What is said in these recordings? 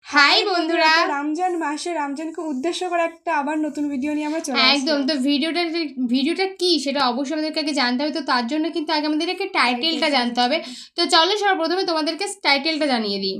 High বন্ধুরা, রমজান মাসে রমজানকে উদ্দেশ্য করে একটা আবার নতুন ভিডিও নিয়ে আমরা চলে আসলাম। একদম। তো ভিডিওটা কি সেটা অবশ্যই আমাদেরকে আগে জানতে হবে। তো তার জন্য কিন্তু আগে আমাদেরকে টাইটেলটা জানতে হবে। তো চলো সর্বপ্রথমে তোমাদেরকে টাইটেলটা জানিয়ে দিই।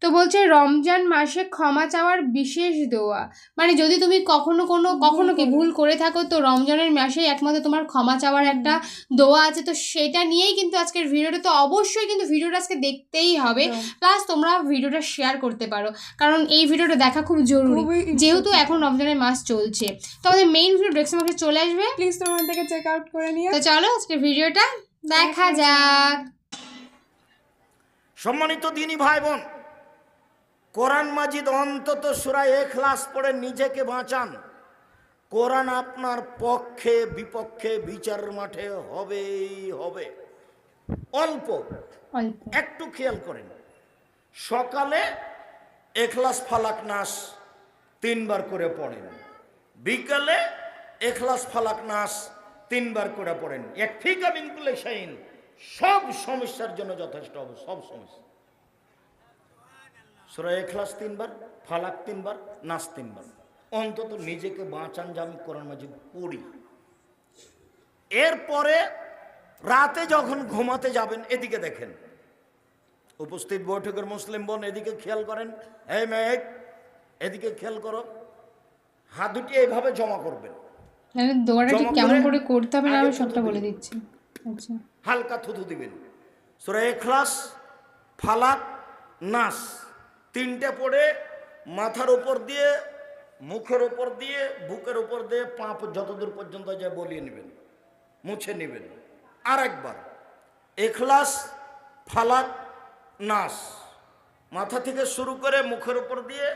তো বলছে রমজান মাসে ক্ষমা চাওয়ার বিশেষ দোয়া। মানে যদি তুমি কখনো কি ভুল করে থাকো, তো রমজানের মাসেই একমাত্র তোমার ক্ষমা চাওয়ার একটা দোয়া আছে। তো সেটা নিয়েই কিন্তু আজকের ভিডিওটা। তো অবশ্যই কিন্তু ভিডিওটা আজকে দেখতেই হবে। প্লাস তোমরা ভিডিওটা শেয়ার করতে পারো, কারণ এই ভিডিওটা দেখা খুব জরুরি, যেহেতু এখন রমজানের মাস চলছে। তো আমাদের মেইন ভিডিও ডেস্ক্রিপশন বক্সে চলে আসবে, প্লিজ তোমার থেকে চেক আউট করে নিও। তো চলো আজকের ভিডিওটা দেখা যাক। সম্মানিত দিনী ভাই বোন, কোরআন মাজিদ অন্তত সূরা ইখলাস পড়ে নিজেকে বাঁচান। কোরআন আপনার পক্ষে বিপক্ষে বিচারের মাঠে হবেই হবে। অল্প একটু খেয়াল করেন, সকালে ইখলাস ফালাক নাস 3 বার করে পড়েন, বিকালে ইখলাস ফালাক নাস 3 বার করে পড়েন। একফিকা মিন কুল্লি শাইইন, সব সমস্যার জন্য যথেষ্ট হবে, সব সমস্যা। সূরা ইখলাস 3 বার, ফালাক 3 বার, নাস 3 বার। অন্তত নিজেকে বাঁচান যে আমি কোরআন মাজিদ পড়ি। এরপরে রাতে যখন ঘুমাতে যাবেন, এদিকে দেখেন। উপস্থিত বৈঠকের মুসলিম বোন, এদিকে খেয়াল করেন। এই মেয়ে, এদিকে খেয়াল করো। হাত দুটি এইভাবে জমা করবেন। দোয়াটা ঠিক কেমন করে করতে হবে না আমি সবটা বলে দিচ্ছি। আচ্ছা, হালকা থুথু দিবেন। সূরা ইখলাস, ফালাক, নাস 3টে পড়ে মাথার উপর দিয়ে, মুখের উপর দিয়ে, বুকের উপর দিয়ে, পা যতদূর পর্যন্ত যায় বলিয়ে নেবেন, মুছে নেবেন। আর একবার ইখলাস, ফালাক, নাস মাথা থেকে শুরু করে মুখের উপর দিয়ে,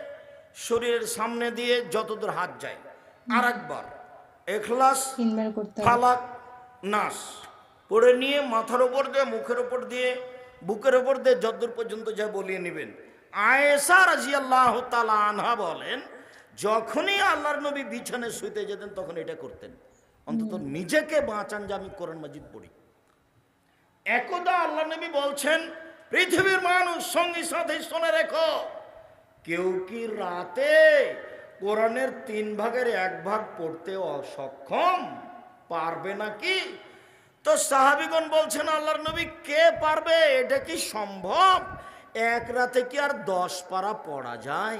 শরীরের সামনে দিয়ে যতদূর হাত যায়। আর একবার ইখলাস, ফালাক, নাস পড়ে নিয়ে মাথার উপর দিয়ে, মুখের উপর দিয়ে, বুকের উপর দিয়ে যতদূর পর্যন্ত যায় বলিয়ে নেবেন। আয়েশা রাদিয়াল্লাহু তাআলা আনহা বলেন, যখনই আল্লাহর নবী বিছানায় শুইতে যেতেন তখন এটা করতেন। অন্তত নিজেকে বাঁচান যে আমি কোরআন মাজিদ পড়ি। একদা আল্লাহ নবী বলছেন, পৃথিবীর মানুষ সঙ্গী সাথে শুনে রেখো, কেউ কি রাতে কোরআনের 3 ভাগের 1 ভাগ পড়তে অসক্ষম পারবে নাকি? তো সাহাবীগণ বলছেন, আল্লাহর নবী কে পারবে? এটা কি সম্ভব? এক রাতে কি আর 10 পারা পড়া যায়?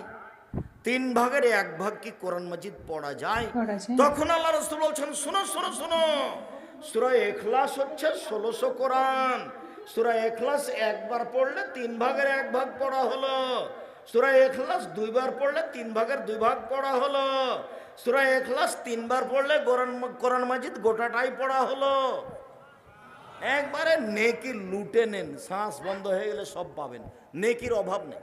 3 ভাগের 1 ভাগ কি কোরআন মাজিদ পড়া যায়? তখন আল্লাহ রাসূল বলছেন, শোনো শোনো শোনো, সূরা ইখলাস হচ্ছে 1600 কোরআন। সূরা ইখলাস একবার পড়লে 3 ভাগের 1 ভাগ পড়া হলো। সূরা ইখলাস 2 বার পড়লে 3 ভাগের 2 ভাগ পড়া হলো। সূরা ইখলাস 3 বার পড়লে কোরআন মাজিদ গোটাটাই পড়া হলো। একবারে নেকি লুটে নেন, শ্বাস বন্ধ হয়ে গেলে সব পাবেন। নেকির অভাব নেই,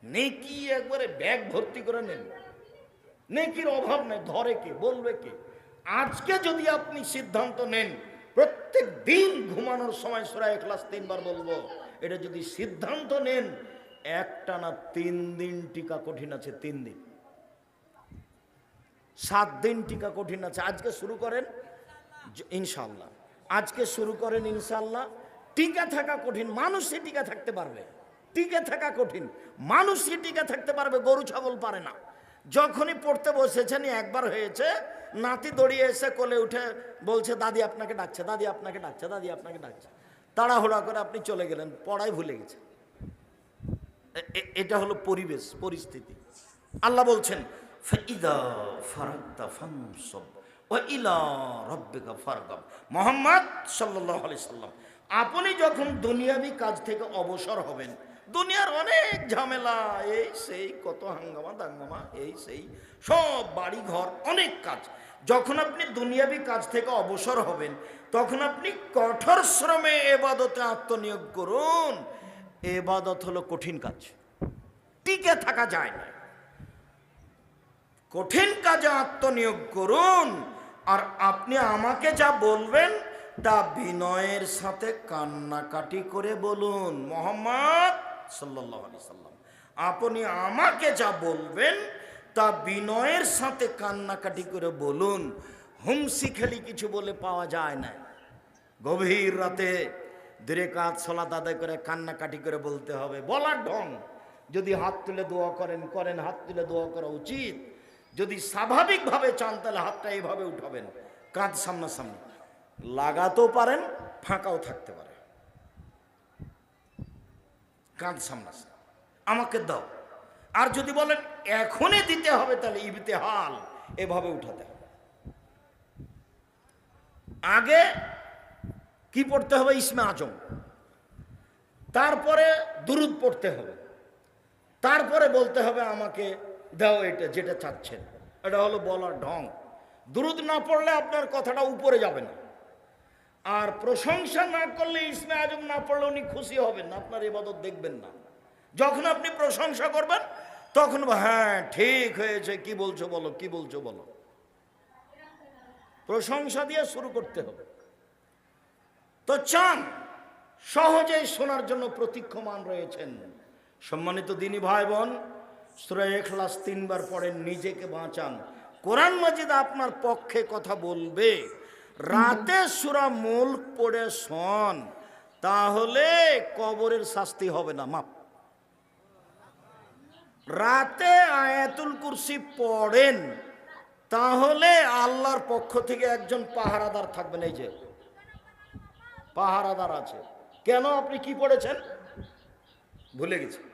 নেকি একবারে ব্যাগ ভর্তি করে নেন। নেকির অভাব নেই, ধরে কে, বলবে কে? আজকে যদি আপনি সিদ্ধান্ত নেন প্রত্যেক দিন ঘুমানোর সময় সূরা ইখলাস 3 বার বলবো, এটা যদি সিদ্ধান্ত নেন, একটানা 3 দিন টিকা কঠিন আছে। 3 দিন, 7 দিন টিকা কঠিন আছে। আজকে শুরু করেন ইনশাআল্লাহ, আজকে শুরু করেন ইনশাআল্লাহ। টিকা থাকা কঠিন, মানুষই টিকা থাকতে পারবে। টিকে থাকা কঠিন, মানুষই টিকে থাকতে পারবে, গরু ছাগল পারে না। যখনই পড়তে বসেছেন, একবার হয়েছে, নাতি দড়িয়ে এসে কোলে উঠে বলছে, দাদি আপনাকে ডাকছে, দাদি আপনাকে ডাকছে, দাদি আপনাকে ডাকছে। তাড়াহুড়া করে আপনি চলে গেলেন, পড়াই ভুলে গেছে। এটা হলো পরিবেশ, পরিস্থিতি। আল্লাহ বলছেন, ফাইদা ফারাগতা ফানসব ওয়া ইলা রাব্বিকা ফারগাব। মুহাম্মদ সাল্লাল্লাহু আলাইহি সাল্লাম, আপনি যখন দুনিয়াবি কাজ থেকে অবসর হবেন, দুনিয়ার অনেক ঝামেলা, এই সেই কত হাঙ্গামা দাঙ্গামা, এই সেই সব বাড়ি ঘর অনেক কাজ, যখন আপনি দুনিয়াবি কাজ থেকে অবসর হবেন, তখন আপনি কঠোর শ্রমে ইবাদতে আত্মনিয়োগ করুন। ইবাদত হলো কঠিন কাজ, টিকে থাকা যায় না। কঠিন কাজে আত্মনিয়োগ করুন। আর আপনি আমাকে যা বলবেন তা বিনয়ের সাথে কান্নাকাটি করে বলুন। মুহাম্মদ সাল্লাল্লাহু আলাইহি সাল্লাম, আপনি আমাকে যা বলবেন তা বিনয়ের সাথে কান্নাকাটি করে বলুন। হুমসি খেলি কিছু বলে পাওয়া যায় না। গভীর রাতে 2 রাকাত সালাত আদায় করে কান্নাকাটি করে বলতে হবে, বলার ঢং। যদি হাত তুলে দোয়া করেন করেন, হাত তুলে দোয়া করা উচিত। যদি স্বাভাবিকভাবে চান তাহলে হাতটা এইভাবে উঠাবেন, কাঁধ সামনাসামনি, লাগাতেও পারেন, ফাঁকাও থাকতে পারে, কাঁধ সামনাসামনি, আমাকে দাও। আর যদি বলেন এখনই দিতে হবে তাহলে ইবতেহাল, এভাবে উঠাতে হবে। আগে কি পড়তে হবে? ইসমে আজম, তারপরে দুরুদ পড়তে হবে, তারপরে বলতে হবে আমাকে দাও এটা যেটা চাচ্ছেন। এটা হলো বলার ঢং। দুরুদ না পড়লে আপনার কথাটা উপরে যাবে না, আর প্রশংসা না করলে, ইসমে আজম না পড়লে উনি খুশি হবেন না, আপনার ইবাদত দেখবেন না। যখন আপনি প্রশংসা করবেন তখন হ্যাঁ ঠিক হয়েছে, কি বলছো বলো, কি বলছো বলো। প্রশংসা দিয়ে শুরু করতে হবে। তো চান সহজেই শোনার জন্য প্রতীক্ষমান রয়েছেন। সম্মানিত দিনী ভাই বোন, সূরা ইখলাস 3 বার পড়েন, নিজেকে বাঁচান। কোরআন মাজিদ আপনার পক্ষে কথা বলবে। রাতে সূরা মুলক পড়ে শোন, তাহলে কবরের শাস্তি হবে না, মাপ। রাতে আয়াতুল কুরসি পড়েন, তাহলে আল্লাহর পক্ষ থেকে একজন পাহারাদার থাকবেন। এই যে পাহারাদার আছে। কেন? আপনি কি পড়েছেন ভুলে গেছেন।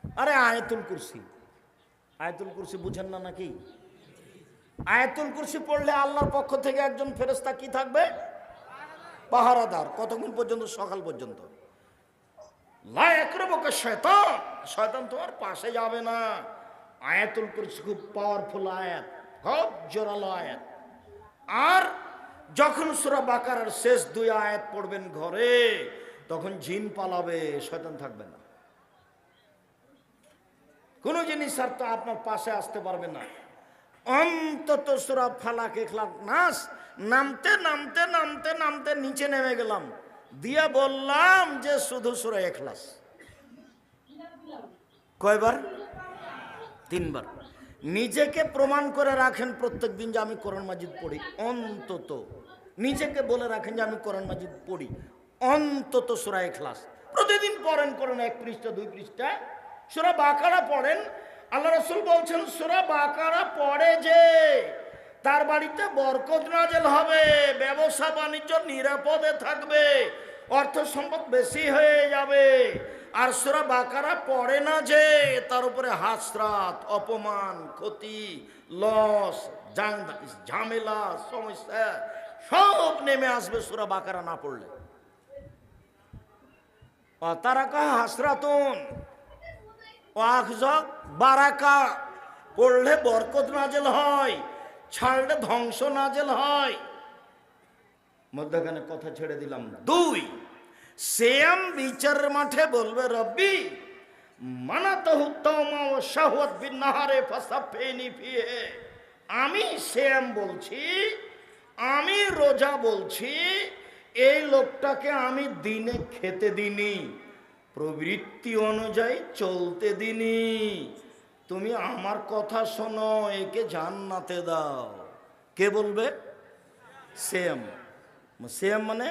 আরে আয়াতুল কুরসি, আয়াতুল কুরসি বুঝেন না নাকি? আয়াতুল কুরসি পড়লে আল্লাহর পক্ষ থেকে একজন ফেরেশতা কি থাকবে? পাহারাদার। কতক্ষণ পর্যন্ত? সকাল পর্যন্ত। লা ইয়াকরুবুকা শয়তান, শয়তান তোমার পাশে যাবে না। আয়াতুল কুরসি খুব পাওয়ারফুল আয়াত, খুব জোরালো আয়াত। আর যখন সূরা বাকারার শেষ 2 আয়াত পড়বেন ঘরে, তখন জিন পালাবে, শয়তান থাকবে না। কোনো জিনিস আর তো আপনার পাশে আসতে পারবে না। অন্তত সূরা ফালাক, ইখলাস, নাস নামতে নামতে নামতে নামতে নিচে নেমে গেলাম, দিয়া বললাম যে শুধু সূরা ইখলাস। কয়বার? 3 বার। নিজেকে প্রমাণ করে রাখেন প্রত্যেক দিন যে আমি কোরআন মাজিদ পড়ি। অন্তত নিজেকে বলে রাখেন যে আমি কোরআন মাজিদ পড়ি, অন্তত সূরা ইখলাস প্রতিদিন পড়েন। কোরআন 1 পৃষ্ঠা 2 পৃষ্ঠা। সূরা বাকারা পড়েন। আল্লাহ রাসূল বলছেন সূরা বাকারা পড়ে যে তার বাড়িতে বরকত নাযিল হবে, ব্যবসা বাণিজ্য নিরাপদে থাকবে, অর্থ সম্পদ বেশি হয়ে যাবে। আর সূরা বাকারা পড়ে না যে তার উপরে হাসরাত, অপমান, ক্ষতি, লস, ঝামেলা, সমস্যা সব নেমে আসবে সূরা বাকারা না পড়লে। তারাকা হাসরাতুন ওয়াখযাক বারাকা, পড়লে বরকত নাযিল হয়, ছাড়লে ধ্বংস নাযিল হয়। মধ্যখানে কথা ছেড়ে দিলাম। 2, সিয়াম বিচারের মাঠে বলবে রব্বি মানাতাহু তাওমা ওয়া শাহওয়াত বিন নাহারে ফাসাফিনি ফিহে। আমি সিয়াম বলছি, আমি রোজা বলছি, এই লোকটাকে আমি দিনে খেতে দিনি, প্রবৃত্তি অনুযায়ী চলতে দিনি। তুমি আমার কথা শোনো, একে জান্নাতে দাও। কে বলবে? সিয়াম। সিয়াম মানে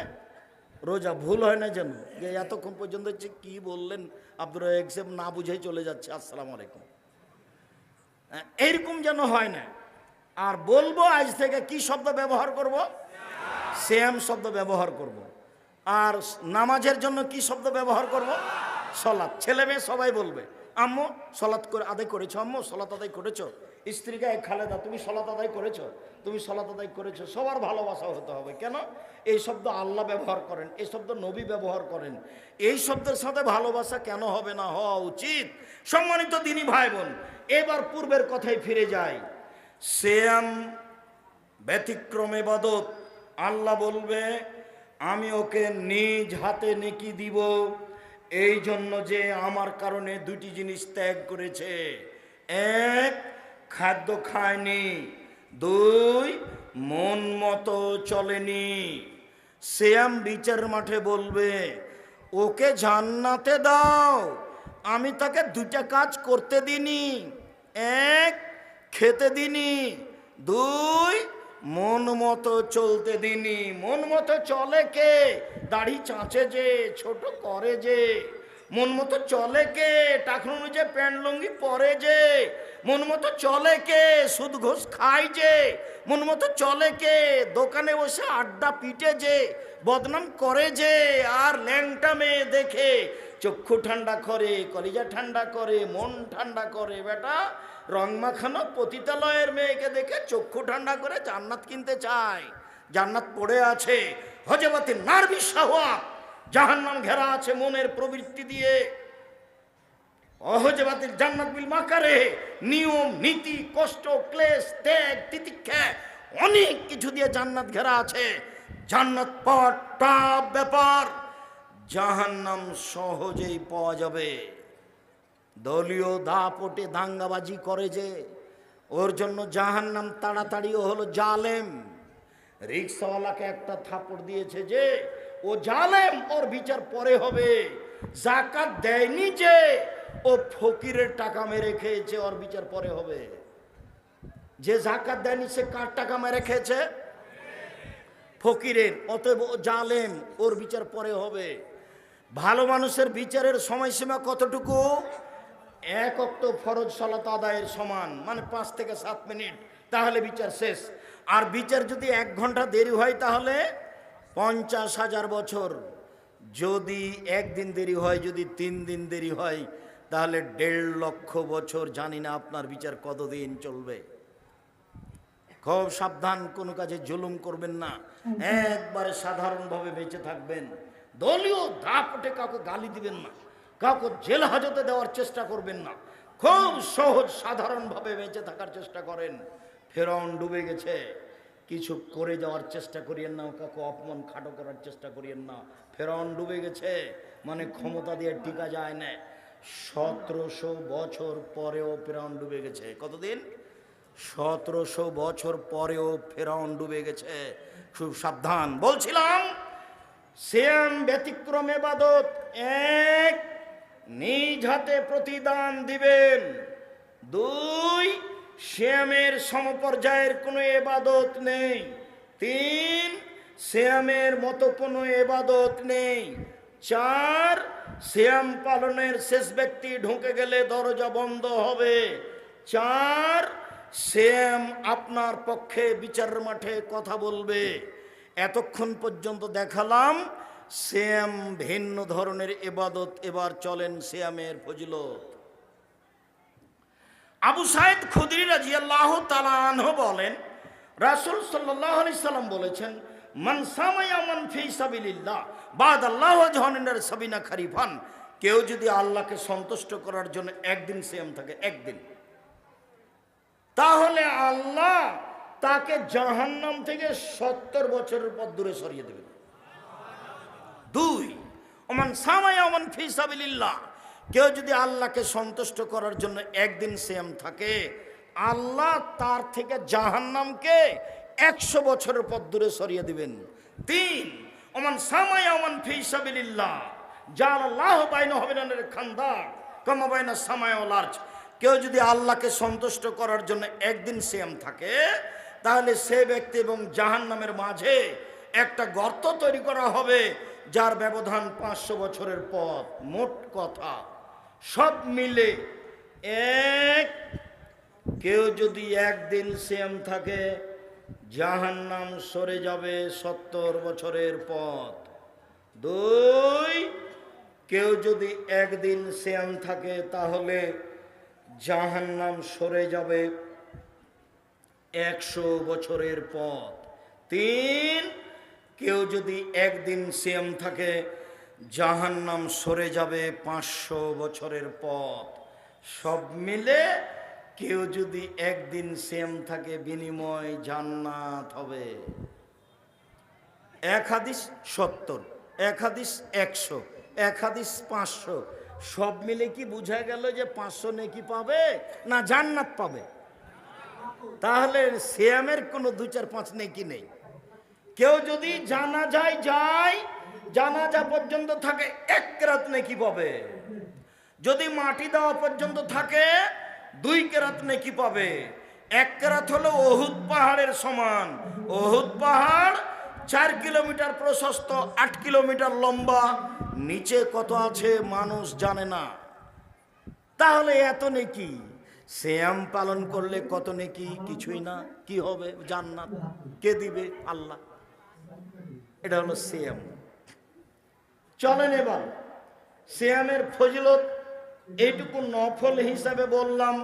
রোজা। ভুল হয় না যেন, যে এতক্ষণ পর্যন্ত হচ্ছে কি বললেন আব্দুর রাজ্জাক সাহেব, না বুঝেই চলে যাচ্ছে আসসালামু আলাইকুম, এইরকম যেন হয় না। আর বলবো আজ থেকে কি শব্দ ব্যবহার করব? সিয়াম শব্দ ব্যবহার করব। আর নামাজের জন্য কি শব্দ ব্যবহার করব? সলাত। ছেলে মেয়ে সবাই বলবে আম্মু সলাত করে আদায় করেছো, আম্মু সলাত আদায় করেছো। স্ত্রীকে খালেদা তুমি সলাত আদায় করেছো, তুমি সলাত আদায় করেছো। সবার ভালোবাসা হতে হবে। কেন? এই শব্দ আল্লাহ ব্যবহার করেন, এই শব্দ নবী ব্যবহার করেন। এই শব্দের সাথে ভালোবাসা কেন হবে না? হওয়া উচিত। সম্মানিত দিনী ভাই বোন, এবার পূর্বের কথায় ফিরে যাই। সিয়াম ব্যতিক্রম ইবাদত। আল্লাহ বলবে আমি ওকে নিজ হাতে নেকি দিব, এই জন্য যে আমার কারণে 2টি জিনিস ত্যাগ করেছে। 1, খাদ্য খায়নি, 2, মন মতো চলেনি। সিয়াম বিচার মাঠে বলবে ওকে জান্নাতে দাও, আমি তাকে 2টা কাজ করতে দিনি। 1, খেতে দিনি, 2, মন মতো চলতে দিনি। মন মতো চলে কে? দাড়ি চাঁচে যে, ছোট করে যে, মন মতো চলে কে, টাকা অনুযায়ী প্যান্ট লুঙ্গি পরে যে, মন মতো চলে কে, সুদ ঘুষ খায় যে, মন মতো চলে কে, দোকানে বসে আড্ডা পিটে যে, বদনাম করে যে, আর ল্যাংটা মেয়ে দেখে চক্ষু ঠান্ডা করে, কলিজা ঠান্ডা করে, মন ঠান্ডা করে। বেটা রং মাখানো পতিতালয়ের মেয়েকে দেখে চক্ষু ঠান্ডা করে জান্নাত কিনতে চায়। জান্নাত পড়ে আছে হজবতে নারবি শাহওয়াত, জাহান্নাম ঘেরা আছে মনের প্রবৃত্তি দিয়ে। অহজবাতিল জান্নাত বিল মাকারে, নিয়ম নীতি কষ্ট ক্লেশ ত্যাগ তিতিক্ষা অনেক কিছু দিয়ে জান্নাত ঘেরা আছে। জান্নাত পাওয়ার টাফ ব্যাপার, জাহান্নাম সহজেই পাওয়া যাবে। দলীয় দাপটে দাঙ্গাবাজি করে যে, ওর জন্য জাহান্নাম তাড়াতাড়িও হলো জালেম। রিক্সাওয়ালাকে একটা থাপড় দিয়েছে যে, ও জালেম, ওর বিচার পরে হবে। জাকাত দেয়নি যে, ও ফকিরের টাকা মেরে খেয়েছে, ওর বিচার পরে হবে। যে জাকাত দেয়নি সে কার টাকা মেরে খেয়েছে? ফকিরের। অতএব ও জালেম, ওর বিচার পরে হবে। ভালো মানুষের বিচারের সময়সীমা কতটুকু? 1 ওয়াক্ত ফরজ সালাত আদায়ের সমান, মানে 5 থেকে 7 মিনিট, তাহলে বিচার শেষ। আর বিচার যদি 1 ঘন্টা দেরি হয় তাহলে 50,000 বছর। যদি 1 দিন দেরি হয়, যদি 3 দিন দেরি হয়, তাহলে 1.5 লক্ষ বছর। জানি না আপনার বিচার কতদিন চলবে। খুব সাবধান, কোনো কাজে জুলুম করবেন না, একবারে সাধারণভাবে বেঁচে থাকবেন। দলীয় দাপটে কাউকে গালি দিবেন না, কাউকে জেল হাজতে দেওয়ার চেষ্টা করবেন না। খুব সহজ সাধারণভাবে বেঁচে থাকার চেষ্টা করেন। ফেরাউন ডুবে গেছে, কিছু করে যাওয়ার চেষ্টা করিয়েন না, কাউকে অপমান খাটো করার চেষ্টা করিয়েন না। ফেরাউন ডুবে গেছে মানে ক্ষমতা দিয়ে টিকা যায় না। 1700 বছর পরেও ফেরাউন ডুবে গেছে। কতদিন? 1700 বছর পরেও ফেরাউন ডুবে গেছে। খুব সাবধান। বলছিলাম সিয়াম ব্যতিক্রম ইবাদত। 1, নিজ হাতে প্রতিদান দিবেন। 2, সিয়ামের সমপর্যায়ের কোনো ইবাদত নেই। 3, সিয়ামের মতো কোনো ইবাদত নেই। 4, সিয়াম পালনের শেষ ব্যক্তি ঢুকে গেলে দরজা বন্ধ হবে। 4, সিয়াম আপনার পক্ষে বিচারের মাঠে কথা বলবে। এতক্ষণ পর্যন্ত দেখালাম সিয়াম ভিন্ন ধরনের ইবাদত। এবার চলেন সিয়ামের ফজিলত। আবু সাইদ খুদরি রাদিয়াল্লাহু তাআলা আনহু বলেন, রাসূল সাল্লাল্লাহু আলাইহি সাল্লাম বলেছেন, মান সামা ইয়ামান ফি সাবিলিল্লাহ বাদাল্লাহু জাহান্নামের সাবিনা খারিফান। কেউ যদি আল্লাহকে সন্তুষ্ট করার জন্য একদিন সিয়াম থাকে, একদিন, তাহলে আল্লাহ তাকে জাহান্নাম থেকে 70 বছরের পথ দূরে সরিয়ে দেবেন। 2, ওমান সামা ইয়ামান ফি সাবিলিল্লাহ। কেউ যদি আল্লাহকে সন্তুষ্ট করার জন্য একদিন সিয়াম থাকে, আল্লাহ তার থেকে জাহান্নামকে 100 বছরের পথ দূরে সরিয়ে দিবেন। 3, ওমান সামা ইয়ামান ফি সাবিলিল্লাহ জাআলাল্লাহু বাইনাহু ওয়া বাইনাল খান্দাক কামা বাইনা সামাই ওয়াল আরজ। কেউ যদি আল্লাহকে সন্তুষ্ট করার জন্য একদিন সিয়াম থাকে, তাহলে সে ব্যক্তি এবং জাহান্নামের মাঝে একটা গর্ত তৈরি করা হবে, যার ব্যবধান 500 বছরের পথ। মোট কথা সব মিলে 1, কেউ যদি একদিন সিয়াম থাকে, জাহান্নাম সরে যাবে 70 বছরের পথ। 2, কেউ যদি একদিন সিয়াম থাকে, তাহলে জাহান্নাম সরে যাবে 100 বছরের পথ। 3, কেউ যদি একদিন সিয়াম থাকে, জাহান্নাম সরে যাবে 500 বছরের পথ। সব মিলে কেউ যদি একদিন সিয়াম থাকে, বিনিময় জান্নাত হবে। 1 হাদিস 70, 1 হাদিস 100, 1 হাদিস 500। সব মিলে কি বোঝা গেল যে 500 নেকি পাবে না জান্নাত পাবে? তাহলে সিয়ামের কোনো 2, 4, 5 নেকি নেই। কেউ যদি জানাজায় যায়, জানাজা পর্যন্ত থাকে, 1 কেরাত নেকি পাবে। যদি মাটি দেওয়া পর্যন্ত থাকে, 2 কেরাত নেকি পাবে। 1 কেরাত হলো উহুদ পাহাড়ের সমান। উহুদ পাহাড় 4 কিলোমিটার প্রশস্ত, 8 কিলোমিটার লম্বা, নিচে কত আছে মানুষ জানে না। তাহলে এত নেকি, সিয়াম পালন করলে কত নেকি? কিছুই না। কি হবে? জান্নাত। কে দিবে? আল্লাহ। এটা হলো সিয়াম। চলেন এবার সিয়ামের ফজিলত এইটুকু নফল হিসাবে বললাম,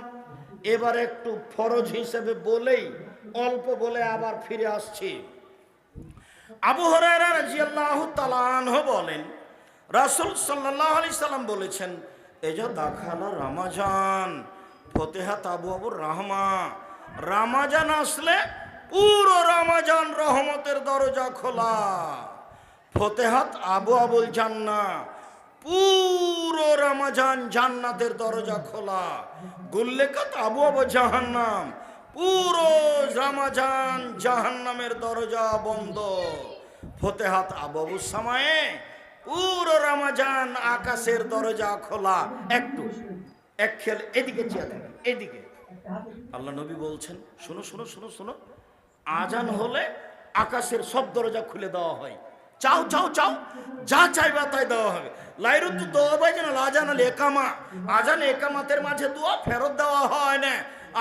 এবার একটু ফরজ হিসাবে বলেই অল্প বলে আবার ফিরে আসছি। আবু হুরায়রা রাদিয়াল্লাহু তাআলা আনহু বলেন, রাসূল সাল্লাল্লাহু আলাইহি সাল্লাম বলেছেন, এজা দাখালা রমাজান ফতিহাত আবওয়াবুর রাহমা। রমাজান আসলে পুরো রমাজান রহমতের দরজা খোলা। ফতিহাত আবওয়াবুল জান্নাহ, পুরো রমাজান জান্নাতের দরজা খোলা। গুল্লেকাত আবওয়াব জাহান্নাম, পুরো রমাজান জাহান্নামের দরজা বন্ধ। ফতিহাত আবওয়াবুস সামায়ে, পুরো রমাজান আকাশের দরজা খোলা। একটু এক খেয়াল এদিকে চেয়ে থাকেন, এদিকে। আল্লাহ নবী বলছেন, শোনো শোনো শোনো শোনো, আজান হলে আকাশের সব দরজা খুলে দেওয়া হয়। চাও চাও চাও, যা চাইবা তাই দেওয়া হবে। লাইরুদ্দু দোয়া ভাই যেন আজান আল একামা, আজান একামাতের মাঝে দোয়া ফেরত দেওয়া হয় না।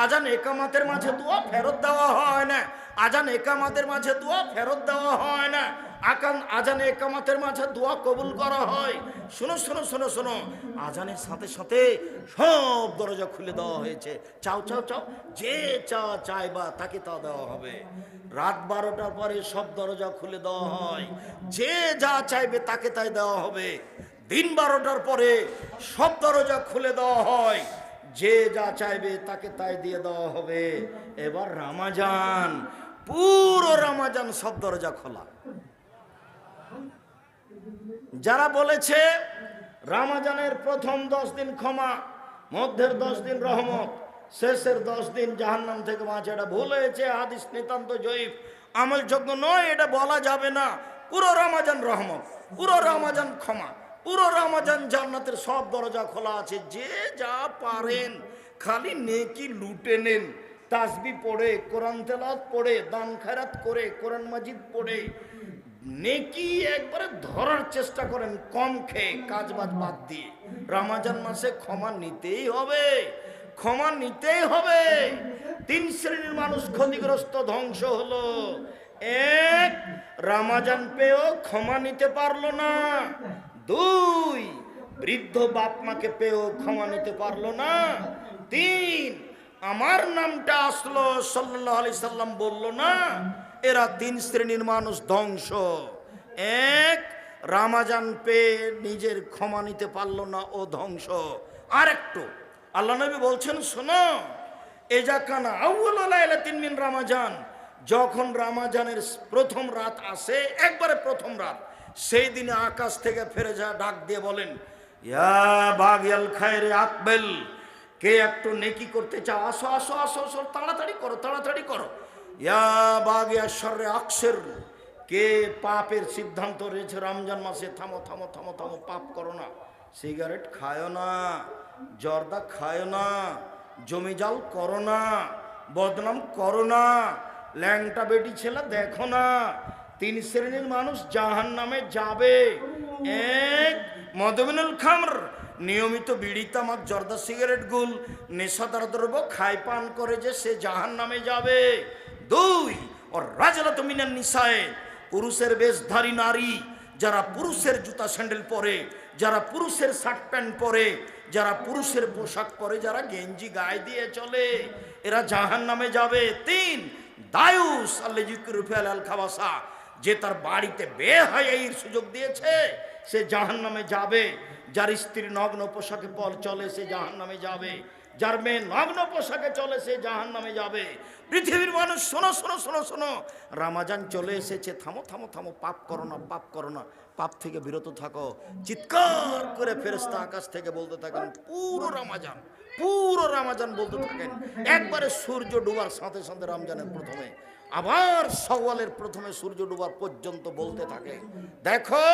আজান একামাতের মাঝে দোয়া ফেরত দেওয়া হয় না। আজান একামাতের মাঝে দোয়া ফেরত দেওয়া হয় না। আজানে একামাতের মাঝে দোয়া কবুল করা হয়। শোনো শোনো শোনো শোনো, আজানের সাথে সাথে সব দরজা খুলে দেওয়া হয়েছে। চাও চাও চাও, যে চা চাইবা তাকে তা দেওয়া হবে। রাত 12টার পরে সব দরজা খুলে দেওয়া হয়, যে যা চাইবে তাকে তাই দেওয়া হবে। দিন 12টার পরে সব দরজা খুলে দেওয়া হয়, যে যা চাইবে তাকে তাই দিয়ে দেওয়া হবে। এবার রমাজান, পুরো রমাজান সব দরজা খোলা। যারা বলেছে রমাজানের প্রথম 10 দিন ক্ষমা, মধ্যের 10 দিন রহমত, শেষের 10 দিন জাহান্নাম থেকে বাঁচে, এটা ভুল হয়েছে। হাদিস নিতান্ত জয়ীফ, আমলযোগ্য নয়, এটা বলা যাবে না। পুরো রমাজান রহমত, পুরো রমাজান ক্ষমা, পুরো রমাজান জান্নাতের সব দরজা খোলা আছে। যে যা পারেন খালি নেকি লুটে নেন। তাসবিহ পড়ে, কোরআন তেলাওয়াত পড়ে, দান খয়রাত করে, কোরআন মাজিদ পড়ে নেকি একবারে ধরার চেষ্টা করেন, কম খেয়ে কাজবাজ বাদ দিয়ে। রমজান মাসে ক্ষমা নিতেই হবে, ক্ষমা নিতেই হবে। 3 শ্রেণীর মানুষ ক্ষতিগ্রস্ত, ধ্বংস হলো। 1, রমজান পেয়েও ক্ষমা নিতে পারলো না। 2, বৃদ্ধ বাপ মাকে পেয়েও ক্ষমা নিতে পারলো না। 3, আমার নামটা আসলো সাল্লাল্লাহু আলাইহি সাল্লাম বললো না। এরা 3 শ্রেণীর মানুষ ধ্বংস। 1, রমজান পেয়ে নিজের ক্ষমা নিতে পারলো না, ও ধ্বংস। আর একটু আল্লাহ নবী বলছেন, শোনো, এজা কানা আউয়ালু লাইলাতিন মিন রমাজান, যখন রমাজানের প্রথম রাত আসে, একবারে প্রথম রাত, সেই দিনে আকাশ থেকে ফেরেশতা ডাক দিয়ে বলেন, ইয়া বাগিয়াল খায়রে আকবেল, কে একটু নেকি করতে চাও, আসো আসো আসো আসো, তাড়াতাড়ি করো তাড়াতাড়ি করো। ইয়া বাগিয়া শররে আকসের, কে পাপের সিদ্ধান্ত রয়েছে রমজান মাসে, থামো থামো থামো থামো, পাপ করো না, সিগারেট খায়ো না, জর্দা খায়ো না, জমিজাল করো না, বদনাম করো না, ল্যাংটা বেটি ছেলে দেখো না। 3 শ্রেণীর মানুষ জাহান্নামে যাবে। 1, মদমিনুল খামর, নিয়মিত বিড়ি তামাক জর্দা সিগারেট গুল নেশাদার দ্রব্য খায় পান করে যে সে জাহান্নামে যাবে। 2, ওর রাজলাত মিনান নিসায়ে, পুরুষের বেশধারী নারী, যারা পুরুষের জুতা স্যান্ডেল পরে, যারা পুরুষের শার্ট প্যান্ট পরে, যারা পুরুষের পোশাক পরে, যারা গেঞ্জি গায়ে দিয়ে চলে, এরা জাহান্নামে যাবে। 3, দায়ুস আল খাবাসা, যে তার বাড়িতে বেহায়াইর সুযোগ দিয়েছে সে জাহান্নামে যাবে। যার স্ত্রী নগ্ন পোশাকে চলে সে জাহান্নামে যাবে। যার মেয়ে নগ্ন পোশাকে চলে সে জাহান্নামে যাবে। পৃথিবীর মানুষ শোনো শোনো শোনো শোনো, রমজান চলে এসেছে, থামো থামো থামো, পাপ করো না, পাপ করো না, পাপ থেকে বিরত থাকো। চিৎকার করে ফেরেশতা আকাশ থেকে বলতে থাকেন, পুরো রমজান, পুরো রমজান বলতে থাকেন। একবারে সূর্য ডুবার সাথে সাথে রমজানের প্রথমে, আবার শাওয়ালের প্রথমে সূর্য ডুবার পর্যন্ত বলতে থাকে, দেখো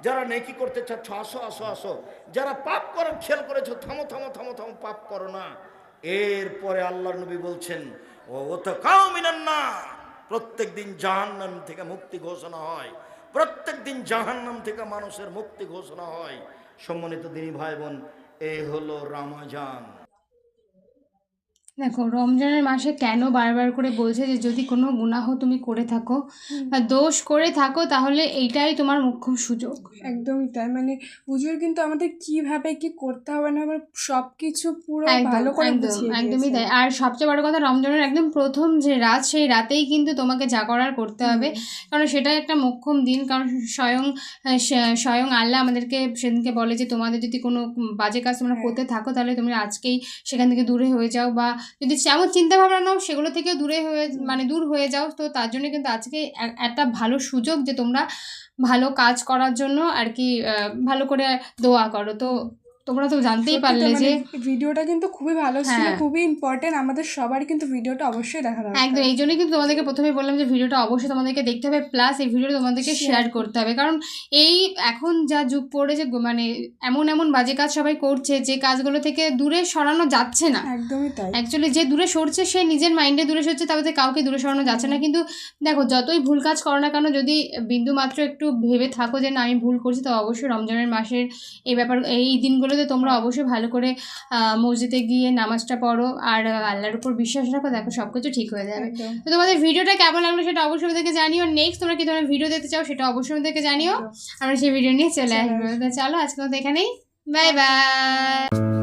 যারা নেকি করতে চাচ্ছ আসো আসো আসো, যারা পাপ করার খেয়াল করেছো থামো থামো থামো থামো, পাপ করো না। এরপরে আল্লাহর নবী বলছেন, ও তো কাও মিনান না, প্রত্যেক দিন জাহান্নাম থেকে মুক্তি ঘোষণা হয়, প্রত্যেক দিন জাহান্নাম থেকে মানুষের মুক্তি ঘোষণা হয়। সম্মানিত দিনী ভাই বোন, এই হলো রমজান। দেখো রমজানের মাসে কেন বারবার করে বলছে যে যদি কোনো গুনাহ তুমি করে থাকো বা দোষ করে থাকো তাহলে এইটাই তোমার মোক্ষম সুযোগ। একদমই তাই, মানে হুজুর কিন্তু আমাদের কিভাবে কি করতে হবে না সব কিছু পুরো একদম ভালো করে একদম বুঝিয়ে একদমই দিয়েছেন। তাই। আর সবচেয়ে বড় কথা, রমজানের একদম প্রথম যে রাত, সেই রাতেই কিন্তু তোমাকে যা করার করতে হবে, কারণ সেটাই একটা মোক্ষম দিন। কারণ স্বয়ং আল্লাহ আমাদেরকে সেদিনকে বলে যে তোমাদের যদি কোনো বাজে কাজ তোমরা করতে থাকো তাহলে তুমি আজকেই সেখান থেকে দূরে হয়ে যাও, বা যদি যেমন চিন্তা ভাবনা নাও সেগুলো থেকেও দূর হয়ে যাও। তো তার জন্য কিন্তু আজকে একটা ভালো সুযোগ যে তোমরা ভালো কাজ করার জন্য আর কি ভালো করে দোয়া করো। তো তোমরা তো জানতেই সত্যি তো পারলে মানে যে ভিডিওটা কিন্তু খুবই ভালো ছিল, হ্যাঁ। খুবই ইম্পর্টেন্ট, আমাদের সবারই কিন্তু ভিডিওটা অবশ্যই দেখা দরকার। একদম, এই জন্যই কিন্তু তোমাদেরকে প্রথমে বললাম যে ভিডিওটা অবশ্যই তোমাদেরকে দেখতে হবে, প্লাস এই ভিডিওটা তোমাদেরকে শেয়ার করতে হবে। কারণ এই এখন যা যুগ পড়েছে, মানে এমন বাজে কাজ সবাই করছে যে কাজগুলো থেকে দূরে সরানো যাচ্ছে না। একদমই তাই। অ্যাকচুয়ালি যে দূরে সরছে সে নিজের মাইন্ডে দূরে সরছে, তাতে কাউকে দূরে সরানো যাচ্ছে না। কিন্তু দেখো যতই ভুল কাজ করো না কেন, যদি বিন্দু মাত্র একটু ভেবে থাকো যে না আমি ভুল করছি, তো অবশ্যই রমজানের মাসের এই দিনগুলোতে তোমরা অবশ্যই ভালো করে মসজিদে গিয়ে নামাজটা পড়ো আর আল্লাহর উপর বিশ্বাস রাখো, দেখো সব কিছু ঠিক হয়ে যাবে। একদম। তো তোমাদের ভিডিওটা কেমন লাগলো সেটা অবশ্যই আমাদেরকে জানিও। নেক্সট তোমরা কি ধরনের ভিডিও দেখতে চাও সেটা অবশ্যই আমাদেরকে জানিও, আমরা সেই ভিডিও নিয়ে চলে আসবো। তো চলো আজকে মতো এখানেই, বাই বাই।